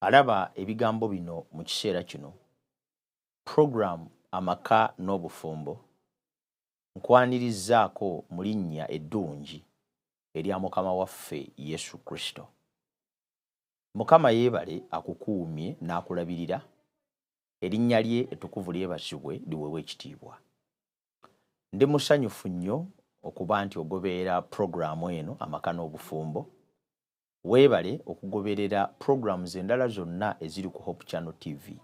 alaba ebigambo bino mu kiseera kino program amaka n'obufumbo nkwanirizaako mu linnya eddungi erya Mukama waffe Yesu Kristo. Mukama yeebale akukuumye n'akulabirira, erinnya lye ettukuvu lyebazibwe liweebwe ekitiibwa. Ndi musanyufu nnyo okuba nti ogoberera programu eno amaka n'obufumbo. Weebale okugoberera programs endala zonna eziri ku Hope Channel TV.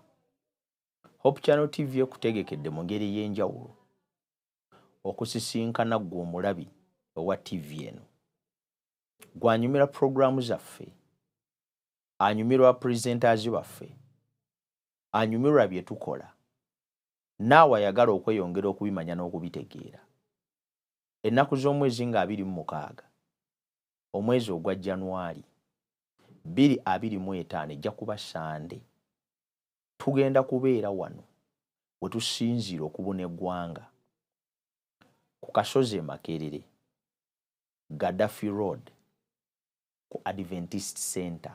Hope Channel TV ekutegekedde mu ngeri y'enjawulo okusisinkana ggwe omulabi owa TV eno. Gwanyumira programu zaffe, anyumirwa presenters baffe, anyumirwa bye tukola, naawe ayagala okweyongera okubimanya n'okubitegeera. Ennaku z'omwezi nga 26 omwezi ogwa January 2025 ejja kuba Sande. Tugenda kubeera wano we tusinziira okubuna eggwanga ku Kasozi e Makerere, Gaddafi Road, ku Adventist Center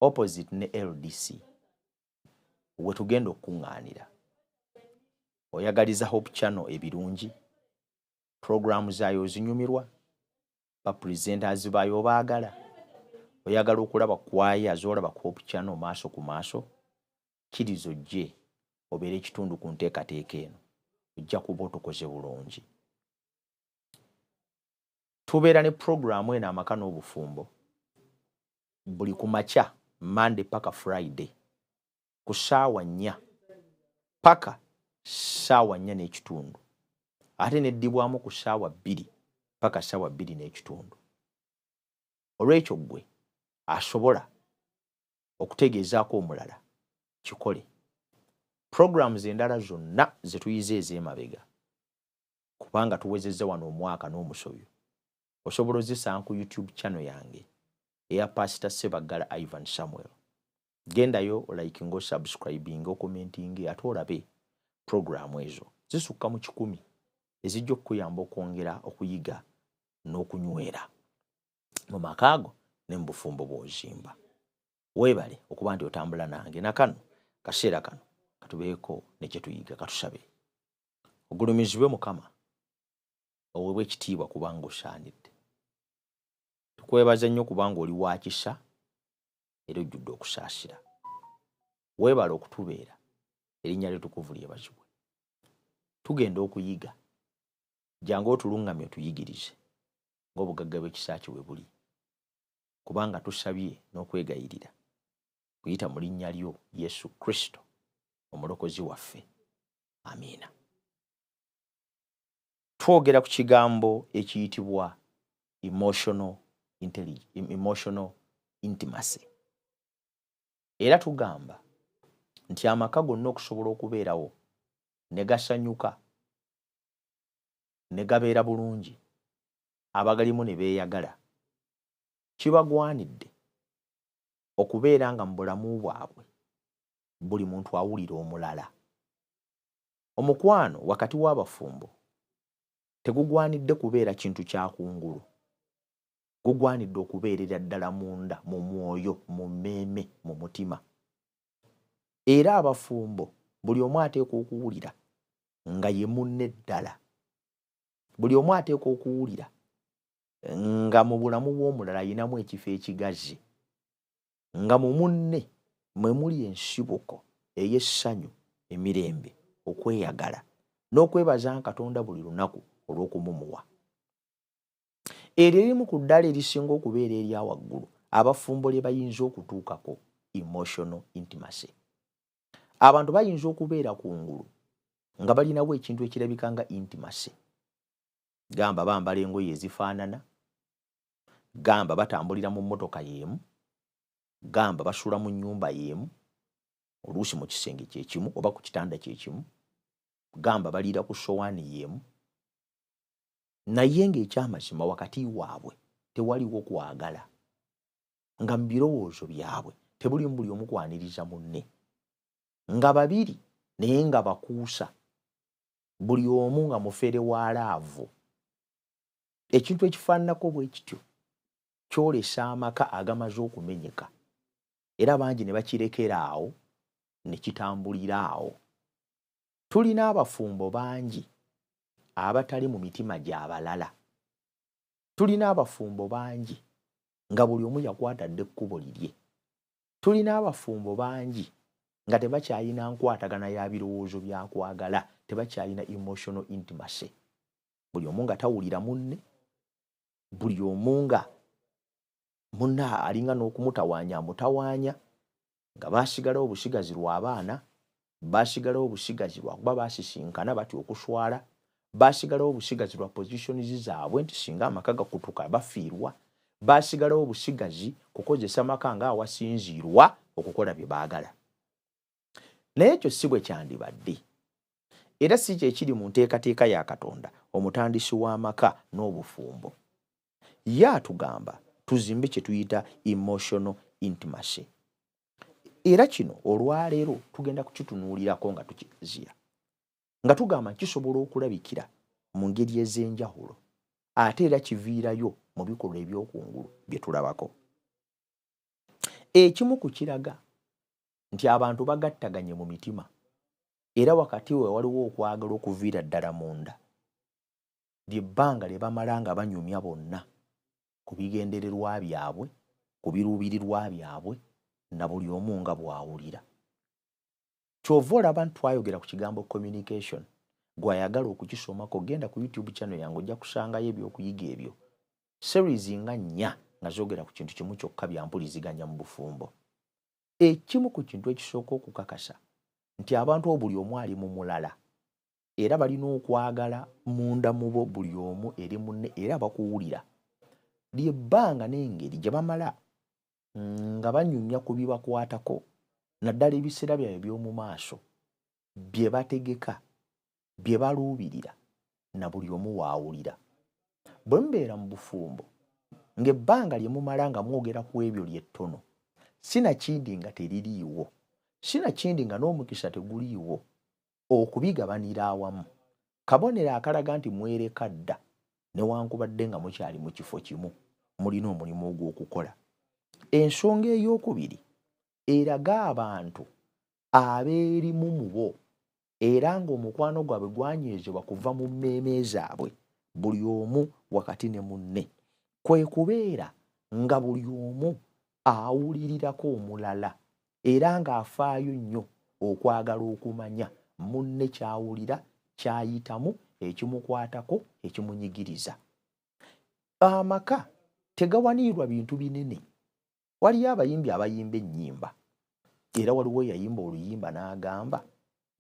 opposite ne LDC we tugenda okuŋŋaanira. Oyagaliza Hope Channel ebirungi, programu zaayo zinyumirwa, ba presenters baayo baagala, oyagala okulaba kwaya z'olaba ku Hope Channel maaso ku maaso, kirizo gye obeera ekitundu ku nteekateeka eno, ojja kuba otukoze bulungi. Tubeera ne programu eno amaka n'obufumbo buli ku makya Monday paka Friday ku ssaawa 4 paka ssaawa 4 n'ekitundu, ate neddibwamu ku ssaawa 2 paka ssaawa 2 n'ekitundu. Olw'ekyo ggwe asobola okutegeezaako omulala kikole. Programs endala zonna ze tuyize ez'emabega, kubanga tuwezezza wano omwaka n'omusobyo, osobola ozisanga ku YouTube channel yange eya Pastor Sebaggala Ivan Samuel. Gendayo olikinga, osubscribing, okomenting, ate olabe programu ezo zisukka mu 10 ezijja okuyamba okwongera okuyiga n'okunywera mu makaago ne mu bufumbo bw'ozimba. Weebale okuba nti otambula nange nakano kaseera kano katubeeko ne kye tuyiga. Katusabe. Ogulumizibwe Mukama, oweebwe ekitiibwa kubanga osaanidde. Tukwebaza nnyo kubanga oli wa kisa era ojjudde okusaasira. Weebale okutubeera, erinnya ly'ettukuvu lyebazibwe. Tugenda okuyiga, jangu otuluŋŋamye otuyigirize ng'obugagga bw'ekisa kye bwe buli, kubanga tusabye n'okwegayirira kuyita mu linnya lyo Yesu Kristo omulokozi waffe. Amiina. Twogera ku kigambo ekiyitibwa emotional intimacy. Era tugamba nti amaka gonna okusobola okubeerawo ne gasanyuka ne gabeera bulungi, abagalimu ne beeyagala, kibagwanidde okubeera nga mu bulamu bwabwe buli muntu awulira omulala. Omukwano wakati w'abafumbo tegugwanidde kubeera kintu kya kungulu, gugwanidde okubeerera ddala munda, mu mwoyo, mu mmeeme, mu mutima. Era abafumbo buli omu ateekwa okuwulira nga ye munne ddala. Buli omu ateekwa okuwulira nga mu bulamu bw'omulala ayinamu ekifo ekigazi, nga mu munne mwe muli ensibuko ey'essanyu, emirembe, okweyagala n'okwebaza Katonda buli lunaku olw'okumumuwa. Eryo erimu ku ddala erisinga okubeera erya waggulu abafumbo lye bayinza okutuukako, emotional intimacy. Abantu bayinza okubeera kungulu nga balinawo ekintu ekirabika nga intimacy. Gamba bambala engoye ezifaanana, gamba batambulira mu mmotoka y'emu, gamba basula mu nnyumba y'emu, oluusi mu kisenge kyekimu oba ku kitanda kyekimu, gamba baliira ku ssowaani y'emu, naye ng'ekyamazima wakati waabwe tewaliwo kwagala, nga mu birowoozo byabwe tebulimu buli omu kwaniriza munne, nga babiri naye nga bakuusa, buli omu nga mufere wa laavu. Ekintu ekifaananako bwe kityo kyolesa amaka agamaze okumenyeka era bangi ne bakirekera awo ne kitambulira awo. Tulina abafumbo bangi abatali mu mitima gy'abalala. Tulina abafumbo bangi nga buli omu yakwatadde ekkubo lirye. Tulina abafumbo bangi nga tebakyalina nkwatagana ya birowoozo bya kwagala, tebakyalina emotional intimacy. Buli omu nga tawulira munne, buli omu nga munna alinga n'okumutawaanya amutawaanya, nga baasigalawo obusigazi lw'abaana, baasigalawo obusigazi lwakuba baasisinkana batya okuswala, baasigalawo obusigazi lwa positions zaabwe nti singa amaka gakutuka bafiirwa, baasigalawo obusigazi kukozesa maka nga awasinziirwa okukola bye baagala. Naye ekyo si bwe kyandibadde, era si kye kiri mu nteekateeka ya Katonda omutandisi w'amaka n'obufumbo. Ye atugamba tuzimbe kye tuyita emotional intimacy. Era kino olwaleero tugenda kukitunuulirako nga tukiziya, nga tugamba kisobola okulabikira mu ngeri ez'enjawulo, ate era kiviirayo mu bikolwa eby'okungulu bye tulabako. Ekimu ku kiraga nti abantu bagattaganye mu mitima, era wakati we waliwo okwagala okuviira ddala munda, ly'ebbanga lye bamala nga banyumya bonna ku bigendererwa byabwe, ku biruubirirwa byabwe, na buli omu nga bw'awulira. Kyova olaba nti twayogera ku kigambo communication, gw'ayagala okukisomako genda ku YouTube channel yange ojja kusangayo ebyokuyiga ebyo. Series nga 4 nga zoogera ku kintu kimu kyokka bya mpuliziganya mu bufumbo. Ekimu ku kintu ekisooka okukakasa nti abantu buli omu ali mu mulala, era balina okwagala munda mu bo buli omu eri munne, era bakuwulira. Ly'ebbanga n'engeri gye bamala nga banyumya ku bibakwatako, naddala ebiseera byabwe by'omu maaso, bye bategeka, bye baluubirira, na buli omu waawulira. Bwe mubeera mu bufumbo ng'ebbanga lye mumala nga mwogera ku ebyo lyettono, sinakindi nga teririiwo, sinakindi nga n'omukisa teguliiwo okubigabanira awamu. Kabonero akalaga nti mwereka dda newankubadde nga mukyali mu kifo kimu, mulina omulimu ogw'okukola. Ensonga ey'okubiri eraga abantu abeerimu mu bo, era ng'omukwano gwabwe gwanywezebwa kuva mu mmeeme zaabwe, buli omu wakati ne munne, kwe kubeera nga buli omu awulirirako omulala, era ng'afaayo nnyo okwagala okumanya munne ky'awulira, ky'ayitamu, ekimukwatako, ekimunyigiriza. Amaka tegawaniirwa bintu binene. Waliyo abayimbi abayimba ennyimba, era waliwo yayimba oluyimba n'agamba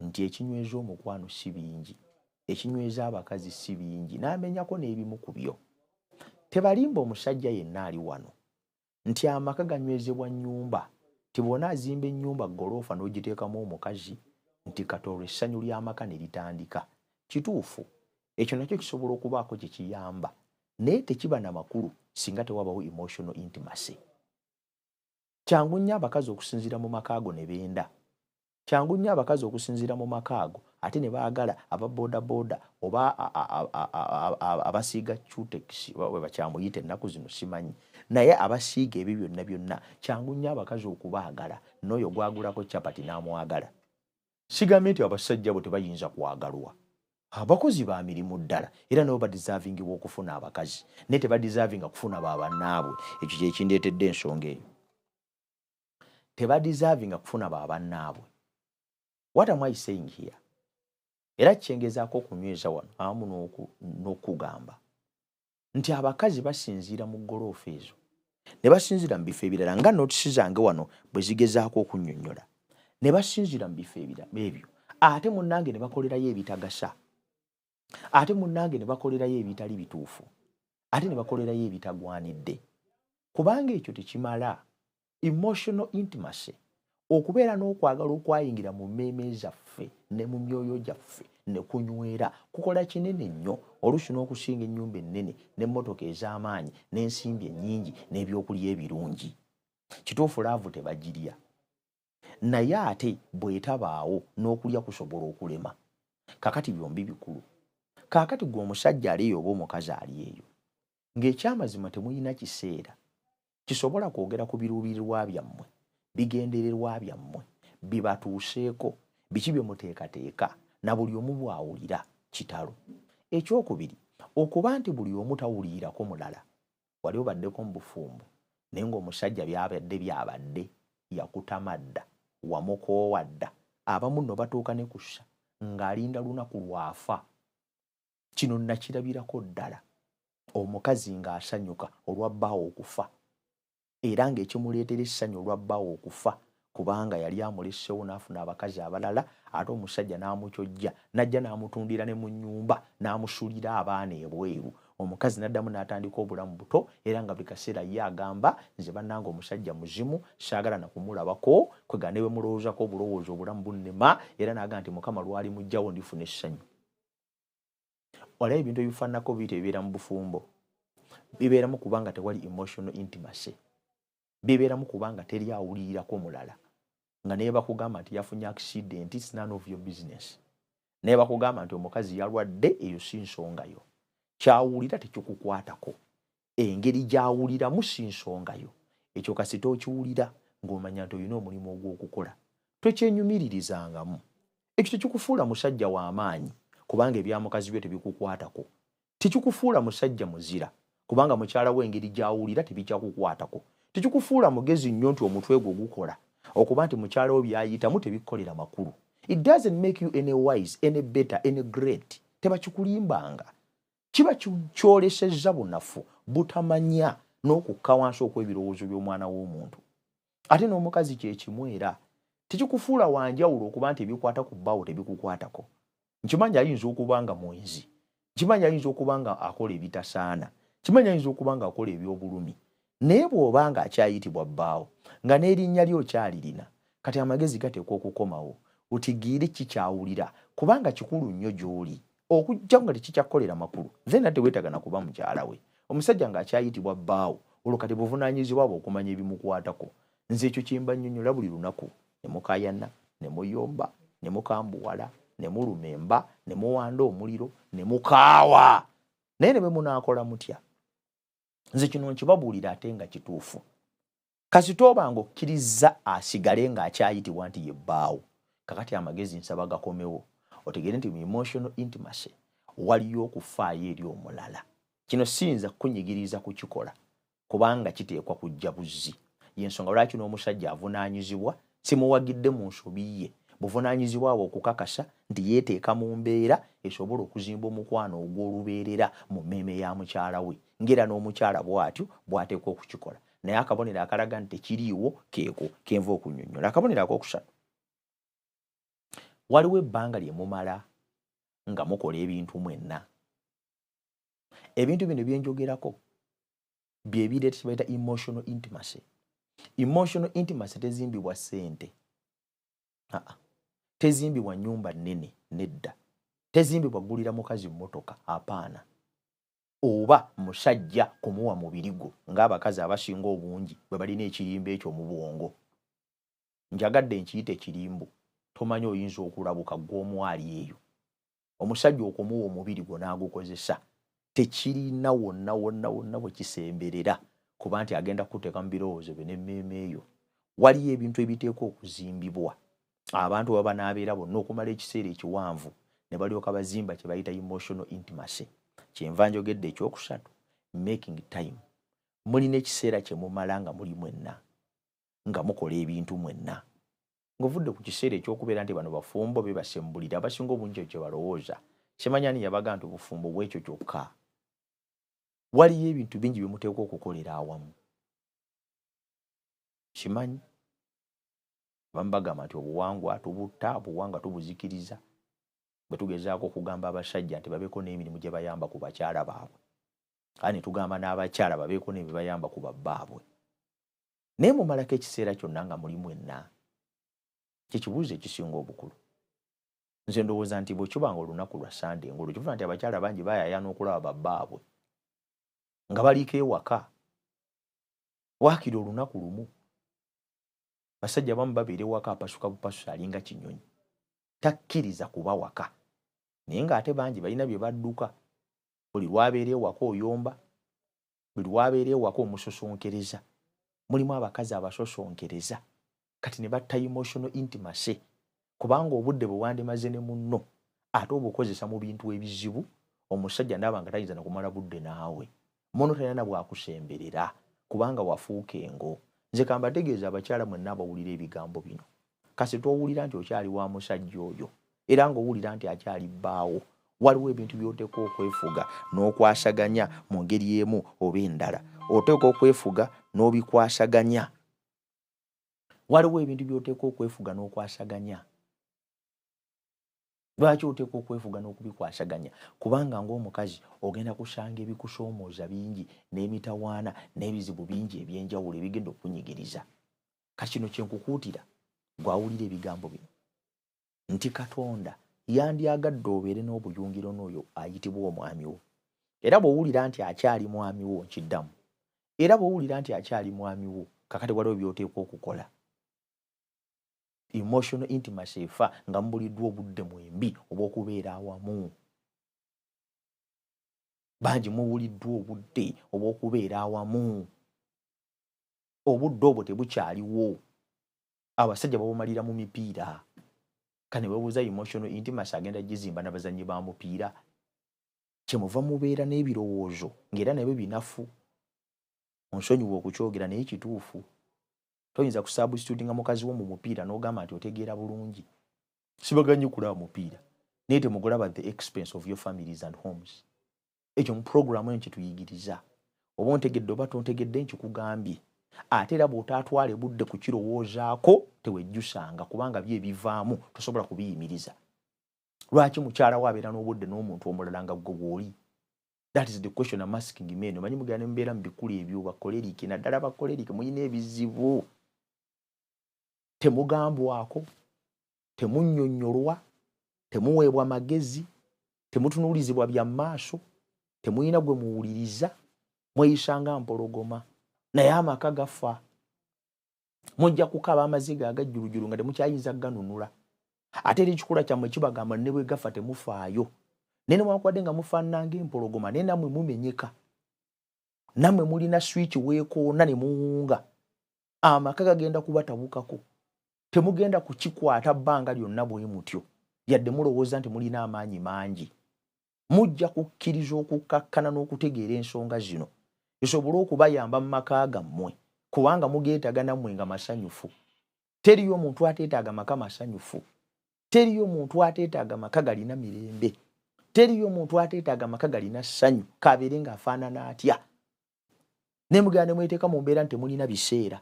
nti ekinyweza omukwano si bingi, ekinyweza abakazi si bingi, n'amenyako n'ebimu ku byo. Tebalimba omusajja yenna ali wano nti amaka ganywezebwa nnyumba, ti bw'ona azimba ennyumba goloofa n'ogiteekamu omukazi nti katolwa essanyu ly'amaka ne litandika. Kituufu, ekyo nakyo kisobola okubaako kye kiyamba, naye tekiba na makulu singa tewabawo emotional intimacy. Kyangu nnyo abakazi okusinziira mu maka ago ne benda. Kyangu nnyo abakazi okusinziira mu maka ago ate ne baagala aba bodaboda oba abasiiga cutex we bakyamuyita ennaku zino simanyi, naye abasiiga ebyo byonna byonna kyangu nnyo abakazi okubaagala, n'oyo gwagulako capati n'amwagala. Sigambye nti abasajja bo tebayinza kwagalwa. Abakozi ba mirimu ddala, era nabo badizaavinga okufuna abakazi, naye tebadizaavinga kufuna babannaabwe. Ekyo kye kindeetedde ensonga eyo. Tebadizaavinga kufuna babannaabwe. What am I saying here? Era kyengezaako okunyweza wano awamu n'okugamba nti abakazi basinziira mu goloofa ezo, ne basinziira mu bifo ebirala nga notisi zange wano bwe zigezaako okunnyonnyola, ne basinziira mu bifo ebyo, ate munnange ne bakolerayo ebitagasa, ate munnange ne bakolerayo ebitali bituufu, ate ne bakolerayo ebitagwanidde. Kubanga ekyo tekimala emotional intimacy, okubeera n'okwagala okwayingira mu mmeeme zaffe ne mu myoyo gyaffe ne kunywera kukola kinene nnyo, oluusi n'okusinga ennyumba ennene n'emmotoka ez'amaanyi n'ensimbi ennyingi n'ebyokulya ebirungi. Kituufu laavu tebagirya, naye ate bw'etabaawo n'okulya kusobola okulema. Kakati byombi bikulu. Kaakati gwe omusajja ali eyo oba omukazi ali eyo, ng'ekyamazima temulina kiseera kisobola kwogera ku biruubirirwa byammwe bigendererwa byammwe bibatuuseeko biki bye muteekateeka na buli omu bw'awulira kitalo. Ekyokubiri okuba nti buli omu tawulirako mulala. Wali obaddeko mu bufumbo naye ng'omusajja byabadde yakutamadda wamukoowadda abamu nno batuuka ne kussa ng'alinda lunaku lwafa. Kino nakirabirako ddala omukazi ng'asanyuka olwa bbaawo okufa era ng'ekimuleetera essanyu olwa bbaawo okufa kubanga yali amulessewo n'afuna abakazi abalala ate omusajja n'amukyojja n'ajja n'amutundira ne mu nnyumba n'amusulira abaana ebweru. Omukazi n'addamu n'atandika obulamu buto era nga buli kaseera ye agamba nze bannanga omusajja muzimu saagala na kumulabako kwega ne bwe mulowoozako obulowoozi obulamu bunnema era n'agamba nti Mukama lwali mujjawo ndifuna essanyu. Olaba ebintu ebifaananako biyite bibeera mu bufumbo bibeeramu kubanga tewali emotional intimacy, bibeeramu kubanga teri awulirirako mulala nga naye bakugamba nti yafunye accident, it's none of your business. Naye bakugamba nti omukazi yalwadde, eyo si nsongayo. Kyawulira tekikukwatako, engeri gyawuliramu si nsongayo. Ekyo kasita okiwulira ng'omanya nti olina omulimu ogw'okukola tokyenyumiririzangamu. Ekyo tekikufuula musajja w'amaanyi kubanga ebya mukazi byo tebikukwatako. Tekikufuula musajja muzira kubanga mukyala we engeri gyawulira tebikyakukwatako. Tekikufuula mugezi nnyo nti omutwe gwo gukola okuba nti mukyala we byayitamu tebikkolera makulu. It doesn't make you any wise, any better, any great. Tebakikulimbanga. Kiba kyolesezza bunafu butamanya n'okukka wansi okw'ebirowoozo by'omwana w'omuntu. Ate n'omukazi kye kimwera tekikufuula wanjawulo okuba nti ebikwata ku bbaawo tebikukwatako. Nkimanyi ayinza okuba nga mwenzi, nkimanyi ayinza okuba nga akola ebitasaana, kimanyi ayinza okuba nga akola ebyobulumi, naye bw'oba nga akyayitibwa bbaawo nga n'erinnya lyo kyalirina, kati amagezi gateekwa okukomawo otigiire kikyawulira kubanga kikulu nnyo gy'oli okujja nga tekikyakolera makulu. Then ate weetaaga na kuba mukyala we. Omusajja ng'akyayitibwa bbaawo olwo kati buvunaanyizibwa bwe okumanya ebimukwatako. Nze ekyo kyemba nnyonnyola buli lunaku ne mukaayana ne muyomba ne mukambuwala ne mulumemba ne muwanda omuliro ne mukaawa naye ne bwe munaakola mutya. Nze kino nkibabuulira ate nga kituufu. Kasita oba ng'okkiriza asigale ng'akyayitibwa nti ye bbaawo, kakati amagezi nsaba gakomewo otegeere nti mu emotional intimacy waliyo okufaayo eri omulala. Kino siyinza kukunyigiriza kukikola kubanga kiteekwa kujja buzzi. Y'ensonga lwaki n'omusajja avunaanyizibwa simuwagidde mu nsobi ye. Buvunaanyizibwa bwe okukakasa nti yeeteeka mu mbeera esobola okuzimba omukwano ogw'olubeerera mu mmeeme ya mukyala we. Ngera n'omukyala bw'atyo bw'ateekwa okukikola. Naye akabonero akalaga nti tekiriiwo keeko kenva okunnyonnyola. Akabonero akookusatu, waliwo ebbanga lye mumala nga mukola ebintu mwenna. Ebintu bino bye njogerako bye bireeta kye bayita emotional intimacy. Emotional intimacy tezimbibwa ssente. Tezimbibwa nnyumba nnene nedda. Tezimbibwa ggulira mukazi mmotoka apaana. Oba musajja kumuwa mubiri gwo ng'abakazi abasinga obungi bwe balina ekirimba ekyo mu bwongo. Njagadde nkiyite ekirimbu. Tomanyi oyinza okulabuka gw'omwali eyo. Omusajja okumuwa omubiri gwo n'agukozesa tekirina wonna bwe kisemberera kuba nti agenda kuteeka mu birowoozo bye n'emmeeme eyo. Waliyo ebintu ebiteekwa okuzimbibwa. Abantu baba n'abeera bonna okumala ekiseera ekiwanvu ne balyoka bazimba kye bayita emotional intimacy. Kyenva njogedde ekyokusatu, making time. Mulina ekiseera kye mumala nga muli mwenna nga mukola ebintu mwenna. Ng'ovudde ku kiseera ekyokubeera nti bano bafumbo bebasembulira abasinga obungi kye balowooza. Kimanya ni yabaga nti obufumbo bw'ekyo kyokka. Waliyo ebintu bingi bye muteekwa okukolera awamu. Kimanyi abamu bagamba nti obuwangwa tubutta, obuwangwa tubuzikiriza. Bwe tugezaako okugamba abasajja nti babeeko n'emirimu gye bayamba ku bakyala baabwe, kale ne tugamba n'abakyala babeeko n'ebyo bayamba ku babbaabwe. Naye mumalako ekiseera kyonna nga muli mwenna. Kyekibuuzo ekisinga obukulu. Nze ndowooza nti bwe kiba nga olunaku lwa Sunday ng'olwo kivuga nti abakyala bangi bayayaana okulaba babbaabwe nga baliko ewaka. Waakiri olunaku lumu basajja bamu babeera ewaka apasuka bupasusa alinga kinyonyi. Takkiriza kuba waka. Naye ng'ate bangi balina bye badduka. Buli lwabeera ewaka oyomba, buli lwabeera ewaka omusosonkereza. Mulimu abakazi abasosonkereza kati ne batta emotional intimacy kubanga obudde bwe wandimaze ne munno ate obukozesa mu bintu ebizibu omusajja ndaba nga tayinza na kumala budde naawe mono tayana bwakusemberera kubanga wafuuka engo nze kambategeeza abakyala mwenna abawulira ebigambo bino kasi towulira nti okyali wa musajja oyo era ng'owulira nti akyali bbaawo waliwo ebintu by'oteeka okwefuga n'okwasaganya mu ngeri emu oba endala oteeka okwefuga n'obikwasaganya waliwo ebintu by'oteeka okwefuga n'okwasaganya lwaki oteeka okwefuga n'okubikwasaganya kubanga ng'omukazi ogenda kusanga ebikusoomooza bingi n'emitawaana n'ebizibu bingi ebyenjawulo ebigenda okunyigiriza kakino kyenkukuutira gwawulira ebigambo bino nti Katonda yandyagadde obeere n'obuyungiro n'oyo ayitibwa omwami wo era bw'owulira nti akyali mwami wo nkiddamu era bw'owulira nti akyali mwami wo kakati waliwo by'oteeka okukola emotional intimacy efa nga mubuliddwa obudde mwembi obw'okubeera awamu bangi mubuliddwa obudde obw'okubeera awamu obudde obwo tebukyaliwo abasajja babumalira mu mipiira kane webuuza emotional intimacy agenda gizimba n'abazannyi ba mupiira kyemuva mubeera n'ebirowoozo ng'era nabyo binafu onsonyiwa okukyogera naye kituufu toyinza kusubstitutinga mukazi wo mu mupiira n'ogamba nti otegeera bulungi sibaganye kulaba mupiira naye temugulaba the expense of your families and homes ekyo mu programu eyo kituyigiriza oba ontegedde oba tontegedde nkikugambye ate era bw'otaatwale budde ku kirowoozaako tewejjusanga kubanga bye ebivaamu tosobola kubiyimiriza lwaki mukyala wo abeera n'obudde n'omuntu omulala nga gwe w'oli that is the question I'm asking men omanyi mugenda ne mubeera mu bikulu ebyo bakolerike naddala bakolerike muyina ebizibu temugambwako temunnyonnyolwa temuweebwa magezi temutunuulizibwa bya maaso temuyina gwe muwuliriza mweyisanga mpologoma naye amaka gafa mujja kukaba amaziga agajjulujulu nga temukyayinza ganunula ate eri ekikula kyammwe kibagamba ne bwe gafa temufaayo nene mwankwadde nga mufaananga empologoma naye nammwe mumenyeka nammwe mulina switch weekoona ne muwunga amaka gagenda kubatabukako temugenda kukikwata bbanga lyonna bwe mutyo yadde mulowooza nti mulina amaanyi mangi mujja kukkiriza okukkakkana n'okutegeera ensonga zino esobole okubayamba mu maka gammwe kubanga mugeetaaga nammwe nga masanyufu teriyo omuntu ateetaaga maka masanyufu teriyo omuntu ateetaaga maka galina mirembe teriyo omuntu ateetaaga maka galina ssanyu kabeere ng'afaanana atya ne mugenda ne mweteeka mu mbeera nti temulina biseera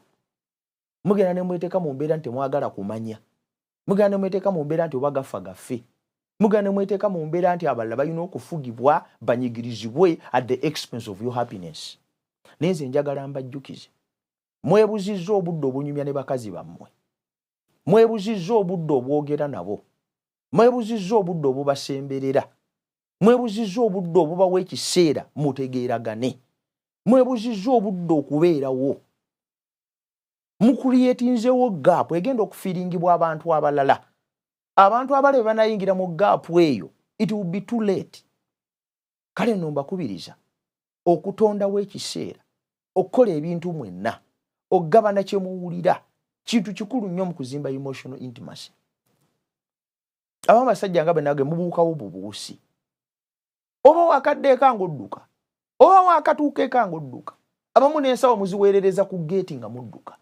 mugenda ne mweteeka mu mbeera nti temwagala kumanya mugenda ne mweteeka mu mbeera nti oba gafa gaffe mugenda ne mweteeka mu mbeera nti abalala balina okufugibwa banyigirizibwe at the expense of your happiness naye nze njagala mbajjukize mwebuzizza obudde obunyumya ne bakazi bammwe mwebuzizza obudde obwogera nabo mwebuzizza obudde obubasemberera mwebuzizza obudde obubawa ekiseera mutegeeragane mwebuzizza obudde okubeerawo mukuliyetinzeewo gaapu egenda okufiiringibwa abantu abalala abantu abalala banayingira mu gaapu eyo it will be too late kale nno mbakubiriza okutondawo ekiseera okukola ebintu mwenna okugabana kye muwulira kintu kikulu nnyo mu kuzimba emotional intimacy abamu basajja nga benage mubuukawo bubuusi oba wakaddeeka ng'odduka oba wakatuukeeka ng'odduka abamu n'ensawo muziweerereza ku geeti nga mudduka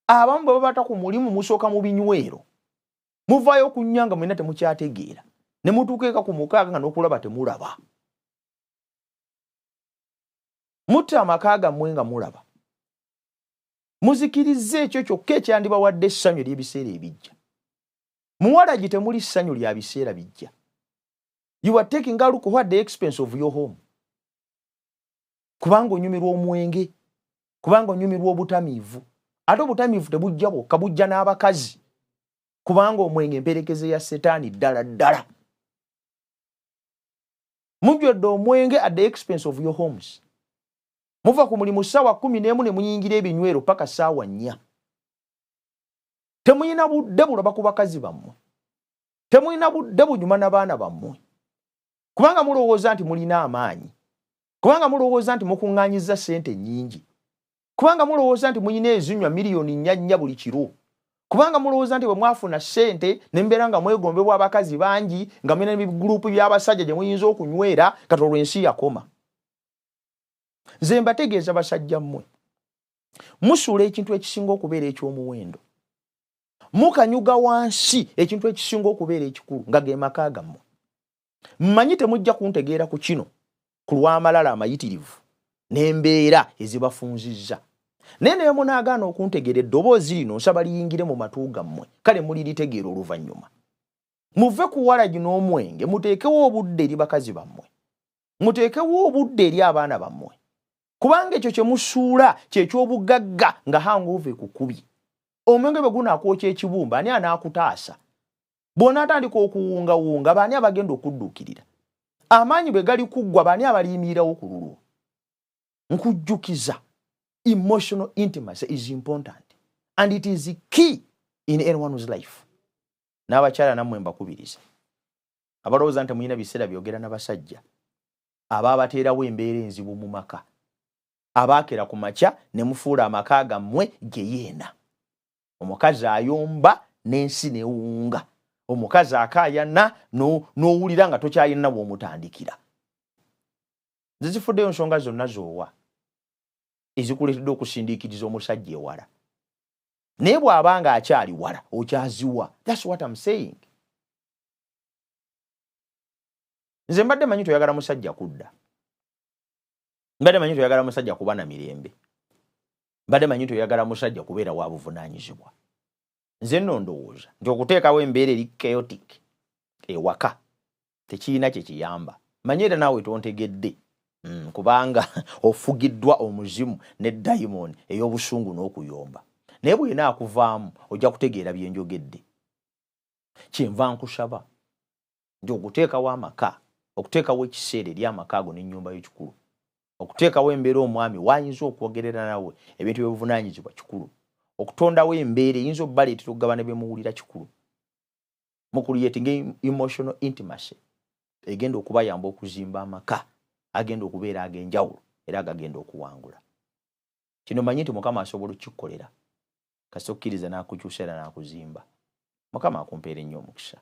abamu bwe babata ku mulimu musooka mu binywero muvaayo okunnya nga mwenna temukyategeera ne mutuukeeka ku mukaaga nga n'okulaba temulaba mutta amaka gammwe nga mulaba muzikirize ekyo kyokka ekyandibawadde essanyu ery'ebiseera ebijja muwalagi temuli ssanyu lya biseera bijja you are taking a look at the expense of your home kubanga onyumirwa omwenge kubanga onyumirwa obutamiivu ate obutamiivu tebujja bwokka bujja n'abakazi kubanga omwenge emperekeze ya setaani ddala ddala mujjodde omwenge at the expense of your homes muva ku mulimu ssaawa 11 ne muyingira ebinywero paka ssaawa 4 temuyina budde bulaba ku bakazi bammwe temuyina budde bunyuma n'abaana bammwe kubanga mulowooza nti mulina amaanyi kubanga mulowooza nti mukuŋŋaanyiza ssente nnyingi kubanga mulowooza nti muyina ezinywa miliyoni 4 buli kiro kubanga mulowooza nti bwe mwafuna ssente nembeera nga mwegombebwa abakazi bangi nga mulina ebigurupu by'abasajja gye muyinza okunywera kati olwo ensi yakoma. Nze mbategeeza basajja mmwe musuula ekintu ekisinga okubeera eky'omuwendo, mukanyuga wansi ekintu ekisinga okubeera ekikulu nga ge maka gammwe. Mmanyi temujja kuntegeera ku kino ku lw'amalala amayitirivu n'embeera ezibafunzizza. Naye naye munaagaana okuntegeera eddoboozi lino nsaba liyingire mu matu gammwe, kale muliritegeera oluvannyuma. Muve ku walagi n'omwenge, muteekewo obudde eri bakazi bammwe, muteekewo obudde eri abaana bammwe, kubanga ekyo kye musuula kyeky'obugagga nga hangover kukubi. Omwenge bwe gunaakwokya ekibumba ani anaakutaasa? Bw'onaatandika okuwungawunga baani abagenda okudduukirira? Amaanyi bwe gali kuggwa baani abaliyimirirawo ku lulwo? Nkujjukiza, emotional intimacy is important and it is key in anyone's life. N'abakyala nammwe mbakubiriza abalowooza nti muyina biseera byogera n'abasajja abaabateerawo embeera enzibu mu maka, abaakera ku makya ne mufuula amaka gammwe gye yeena. Omukazi ayomba n'ensi newunga, omukazi akaayana n'owulira nga tokyayina bw'omutandikira. Nze zifuddeyo nsonga zonna z'owa ezikuleetedde okusindiikiriza omusajja ewala. Naye bw'aba nga akyali wala okyaziwa. That's what I'm saying. Nze mbadde manyi toyagala musajja kudda. Mbadde manyi toyagala musajja kuba na mirembe. Mbadde manyi toyagala musajja kubeera wa buvunaanyizibwa. Nze nno ndowooza nti okuteekawo embeera eri chaotic ewaka tekiyina kye kiyamba. Manyi era naawe tontegedde. Kubanga ofugiddwa omuzimu ne dayimoni ey'obusungu n'okuyomba. Naye bw'ena akuvaamu ojja kutegeera bye njogedde. Kyenva nkusaba nti okuteekawo amaka, okuteekawo ekiseera eri amaka ago n'ennyumba y'ekikulu, okuteekawo embeera omwami wayinza okwogerera nawe ebintu by'obuvunaanyizibwa kikulu, okutondawo embeera eyinza obbaleetera okugabana bye muwulira kikulu. Mukulyetinga emotional intimacy egenda okubayamba okuzimba amaka agenda okubeera ag'enjawulo era agagenda okuwangula. Kino manyi nti Mukama asobola okukikukolera kasita okkiriza n'akukyusa era n'akuzimba. Mukama akumpeera ennyo omukisa.